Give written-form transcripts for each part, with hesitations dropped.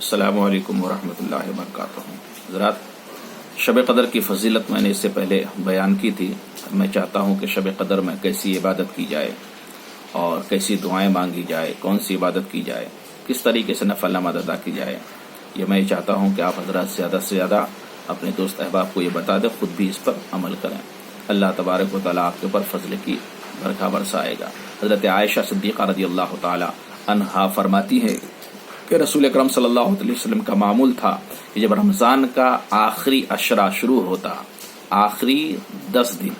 अस्सलामु अलैकुम वरहमतुल्लाहि वबरकातुहू। हज़रात, शब क़दर की फ़जीलत मैंने इससे पहले बयान की थी। मैं चाहता हूँ कि शब क़दर में कैसी इबादत की जाए और कैसी दुआएं मांगी जाए, कौन सी इबादत की जाए, किस तरीके से नफ़ल नमाज अदा की जाए। ये मैं चाहता हूँ कि आप हज़रात ज़्यादा से ज़्यादा अपने दोस्त अहबाब को ये बता दें, ख़ुद भी इस पर अमल करें। अल्लाह तबारक व तआला आपके ऊपर फजल की बरखा बरसाएगा। हज़रत आयशा सिद्दीक़ा रज़ियल्लाहु तआला अन्हा फरमाती है कि रसूल अकरम सल्लल्लाहु अलैहि वसल्लम का मामूल था कि जब रमज़ान का आखिरी अशरा शुरू होता, आखिरी 10 दिन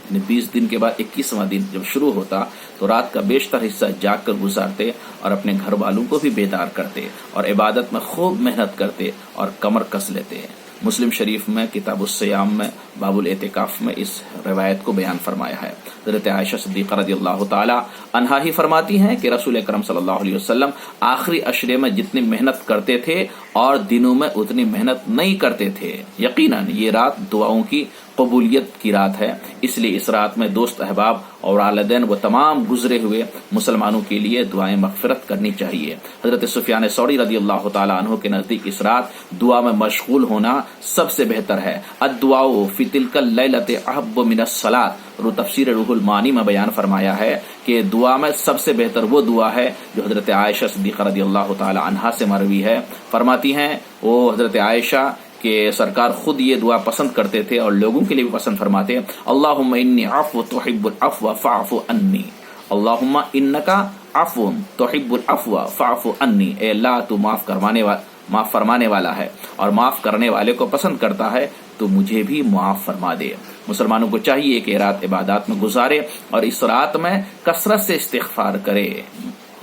यानी 20 दिन के बाद 21वां दिन जब शुरू होता तो रात का बेशतर हिस्सा जाग कर गुजारते और अपने घर वालों को भी बेदार करते और इबादत में खूब मेहनत करते और कमर कस लेते। मुस्लिम शरीफ में किताबुस्सियाम में बाबुल एतिकाफ में इस रिवायत को बयान फरमाया है। हज़रत आयशा सिद्दीक़ा रज़ियल्लाहु तआला अन्हा ही फरमाती हैं कि रसूल अकरम सल्लल्लाहु अलैहि वसल्लम आखिरी अशरे में जितनी मेहनत करते थे और दिनों में उतनी मेहनत नहीं करते थे। यकीनन ये रात दुआओं की कबूलियत की रात है, इसलिए इस रात में दोस्त अहबाब और वालिदैन व तमाम गुजरे हुए मुसलमानों के लिए दुआएं मग़फ़िरत करनी चाहिए। हज़रत सुफ़यान सौरी रज़ियल्लाहु तआला अन्हु के नज़दीक इस रात दुआ में मशगूल होना सबसे बेहतर है। अद्दुआउ फ़ी तिल्कल लैलति अहब्बु मिनस सलात, तफसीर रूहुल मानी में बयान फरमाया है कि दुआ में सबसे बेहतर वो दुआ है जो हज़रत आयशा सिद्दीक़ा रज़ियल्लाहु तआला अन्हा से मरवी है। फरमाती हैं वो हज़रत आयशा कि सरकार खुद ये दुआ पसंद करते थे और लोगों के लिए भी पसंद फरमाते। अल्लाहुम्मा इन्नी अफ़्व तुहिब्बुल अफ़्व फ़अफ़ु अन्नी, अल्लाहुम्मा इन्नका अफ़्वुन तुहिब्बुल अफ़्व फ़अफ़ु अन्नी। ए अल्लाह, तू माफ़ फरमाने वाला है और माफ़ करने वाले को पसंद करता है, तो मुझे भी माफ़ फरमा दे। मुसलमानों को चाहिए कि रात इबादत में गुजारे और इस रात में कसरत से इस्तिग़फ़ार करे,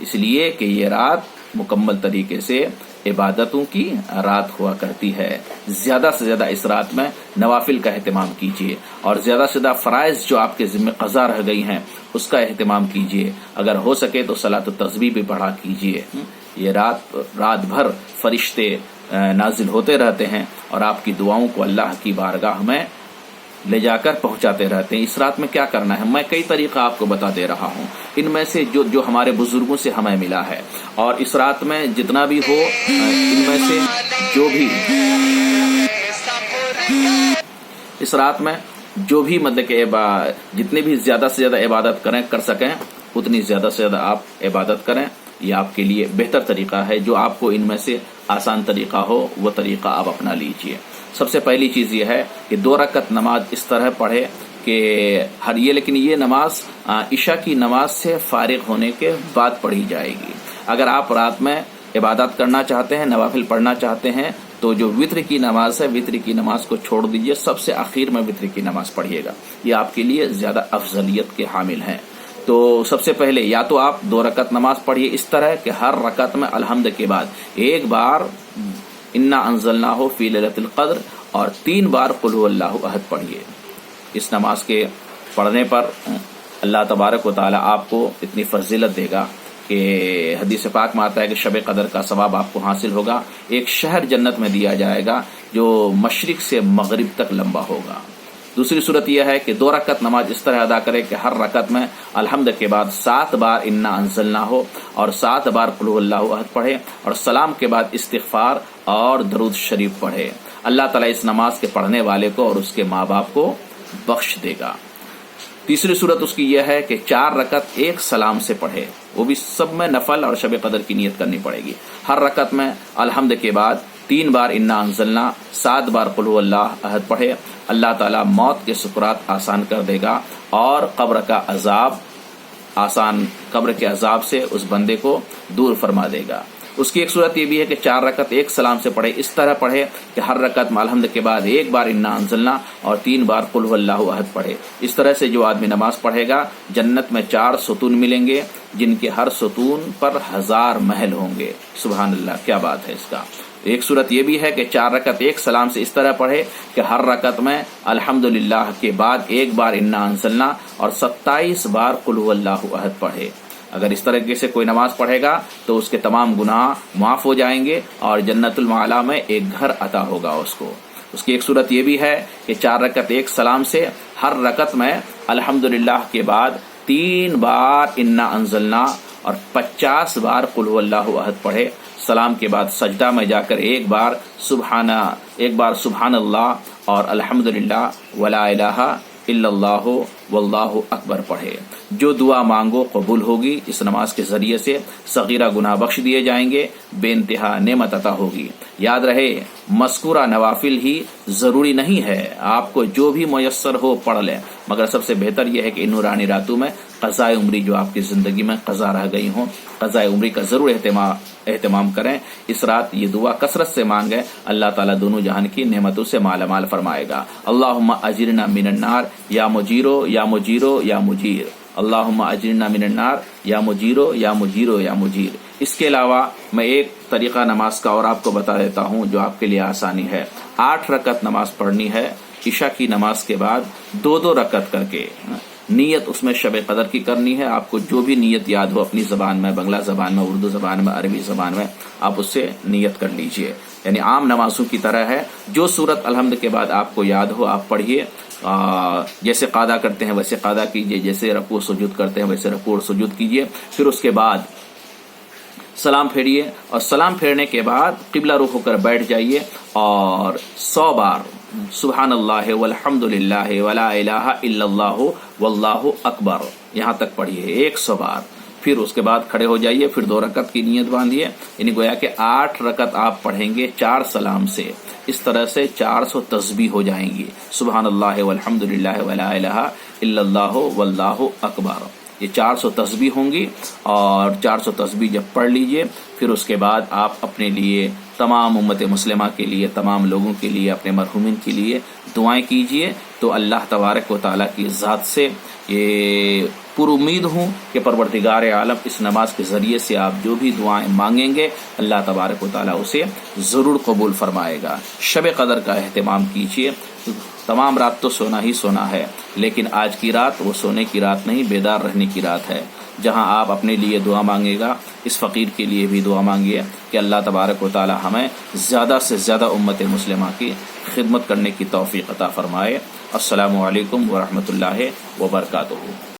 इसलिए कि ये रात मुकम्मल तरीके से इबादतों की रात हुआ करती है। ज़्यादा से ज़्यादा इस रात में नवाफिल का एहतमाम कीजिए और ज़्यादा से ज़्यादा फ़राइज़ जो आपके ज़िम्मे क़ज़ा रह गई हैं उसका एहतमाम कीजिए। अगर हो सके तो सलात तस्बीह भी पढ़ा कीजिए। ये रात भर फरिश्ते नाजिल होते रहते हैं और आपकी दुआओं को अल्लाह की बारगाह में ले जाकर पहुंचाते रहते हैं। इस रात में क्या करना है, मैं कई तरीका आपको बता दे रहा हूं, इनमें से जो हमारे बुजुर्गों से हमें मिला है और इस रात में जितना भी हो, इनमें से जो भी इस रात में जो भी मतलब कि जितने भी ज्यादा से ज्यादा इबादत कर सकें उतनी ज्यादा से ज्यादा आप इबादत करें। ये आपके लिए बेहतर तरीका है। जो आपको इनमें से आसान तरीका हो वो तरीका आप अपना लीजिए। सबसे पहली चीज़ ये है कि 2 रकत नमाज इस तरह पढ़े कि लेकिन ये नमाज इशा की नमाज से फारिग होने के बाद पढ़ी जाएगी। अगर आप रात में इबादत करना चाहते हैं, नवाफिल पढ़ना चाहते हैं, तो जो वित्र की नमाज है, वित्र की नमाज को छोड़ दीजिए, सबसे आखिर में वित्र की नमाज पढ़िएगा। ये आपके लिए ज़्यादा अफजलियत के हामिल हैं। तो सबसे पहले या तो आप 2 रकत नमाज पढ़िए इस तरह कि हर रकत में अलहम्द के बाद एक बार इन्ना अंज़लनाहु फ़ी लैलतिल क़द्र और 3 बार क़ुल हुवल्लाहु अहद पढ़िए। इस नमाज के पढ़ने पर अल्लाह तबारक व तआला आपको इतनी फजीलत देगा कि हदीस पाक में आता है कि शब क़द्र का सवाब आपको हासिल होगा। एक शहर जन्नत में दिया जाएगा जो मशरिक से मगरिब तक लंबा होगा। दूसरी सूरत यह है कि 2 रकत नमाज इस तरह अदा करें कि हर रकत में अलहम्द के बाद 7 बार इन्ना अंज़लनाहु और 7 बार क़ुल हुवल्लाहु अहद पढ़े और सलाम के बाद इस्तिग़फ़ार और दरूद शरीफ पढ़े। अल्लाह ताला इस नमाज के पढ़ने वाले को और उसके माँ बाप को बख्श देगा। तीसरी सूरत उसकी यह है कि 4 रकत एक सलाम से पढ़े, वो भी सब में नफल और शब क़द्र की नियत करनी पड़ेगी। हर रकत में अलहम्द के बाद 3 बार इन्ना अंज़लना, 7 बार क़ुल हुवल्लाहु अहद पढ़े। अल्लाह ताला मौत के सुकरात आसान कर देगा और कब्र के अजाब से उस बंदे को दूर फरमा देगा। उसकी एक सूरत ये भी है कि 4 रकत एक सलाम से पढ़े, इस तरह पढ़े कि हर रकत में अलहम्द के बाद एक बार इन्ना अंज़लना और 3 बार क़ुल हुवल्लाहु अहद पढ़े। इस तरह से जो आदमी नमाज पढ़ेगा, जन्नत में 4 सुतून मिलेंगे जिनके हर सुतून पर 1000 महल होंगे। सुभान अल्लाह, क्या बात है इसका। एक सूरत ये भी है कि 4 रकत एक सलाम से इस तरह पढ़े कि हर रकत में अल्हम्दुलिल्लाह के बाद एक बार इन्ना अंज़लना और 27 बार क़ुल हुवल्लाहु अहद पढ़े। अगर इस तरीके से कोई नमाज पढ़ेगा तो उसके तमाम गुनाह माफ़ हो जाएंगे और जन्नतुल माला में एक घर अता होगा उसको। उसकी एक सूरत ये भी है कि 4 रकत एक सलाम से हर रकत में अल्हम्दुलिल्लाह के बाद 3 बार इन्ना अंज़लना اور 50 بار قل هو اللہ احد پڑھے. سلام کے بعد سجدہ میں جا کر ایک بار سبحان اللہ اور الحمدللہ ولا الہ الا اللہ واللہ اکبر پڑھے. جو دعا مانگو قبول ہوگی. اس نماز کے ذریعے سے صغیرہ گناہ بخش دیے جائیں گے، بے انتہا نعمت عطا ہوگی. یاد رہے مذکورہ نوافل ہی ضروری نہیں ہے، آپ کو جو بھی میسر ہو پڑھ لیں، مگر سب سے بہتر یہ ہے کہ ان نورانی راتوں میں قضاء عمری جو آپ کی زندگی میں قضا رہ گئی ہوں، قضاء عمری کا ضرور اہتمام کریں. اس رات یہ دعا کثرت سے مانگیں، اللہ تعالیٰ دونوں جہان کی نعمتوں سے مالا مال فرمائے گا. اللہم اجرنا من النار یا مجیرو یا مجیرو یا مجیر. اللہم اجرنا من النار یا مجیرو یا مجیرو یا مجیر. اس کے علاوہ میں ایک طریقہ نماز کا اور آپ کو بتا دیتا ہوں جو آپ کے لیے آسانی ہے. 8 رکعت نماز پڑھنی ہے. عشاء کی نماز کے بعد 2 رکعت کر کے نیت اس میں شب قدر کی کرنی ہے. آپ کو جو بھی نیت یاد ہو اپنی زبان میں، بنگلہ زبان میں، اردو زبان میں، عربی زبان میں، آپ اس سے نیت کر لیجئے. یعنی عام نمازوں کی طرح ہے. جو سورت الحمد کے بعد آپ کو یاد ہو آپ پڑھیے. جیسے قاعدہ کرتے ہیں ویسے قاعدہ کیجئے، جیسے رکوع سجود کرتے ہیں ویسے رکوع سجود کیجئے. پھر اس کے بعد سلام پھیریے اور سلام پھیرنے کے بعد قبلہ رخ ہو کر بیٹھ جائیے اور 100 بار سبحان اللہ والحمد للہ ولا الہ الا اللہ واللہ اکبر یہاں تک پڑھیے 100 بار. پھر اس کے بعد کھڑے ہو جائیے، پھر 2 رکعت کی نیت باندھیے. یعنی گویا کہ 8 رکعت آپ پڑھیں گے 4 سلام سے. اس طرح سے 400 تسبیح ہو جائیں گی. سبحان اللہ والحمد للہ ولا الہ الا اللہ واللہ اکبر. یہ 400 تسبیح ہوں گی اور 400 تسبیح جب پڑھ لیجئے پھر اس کے بعد آپ اپنے لیے، تمام امت مسلمہ کے لیے، تمام لوگوں کے لیے، اپنے مرحومین کے لیے دعائیں کیجئے. تو اللہ تبارک و تعالیٰ کی ذات سے یہ پر امید ہوں کہ پروردگار عالم اس نماز کے ذریعے سے آپ جو بھی دعائیں مانگیں گے اللہ تبارک و تعالیٰ اسے ضرور قبول فرمائے گا. شب قدر کا اہتمام کیجئے. تمام رات تو سونا ہی سونا ہے، لیکن آج کی رات وہ سونے کی رات نہیں، بیدار رہنے کی رات ہے، جہاں آپ اپنے لیے دعا مانگے گا. اس فقیر کے لیے بھی دعا مانگیے کہ اللہ تبارک و تعالی ہمیں زیادہ سے زیادہ امت مسلمہ کی خدمت کرنے کی توفیق عطا فرمائے. السلام علیکم ورحمۃ اللہ وبرکاتہ.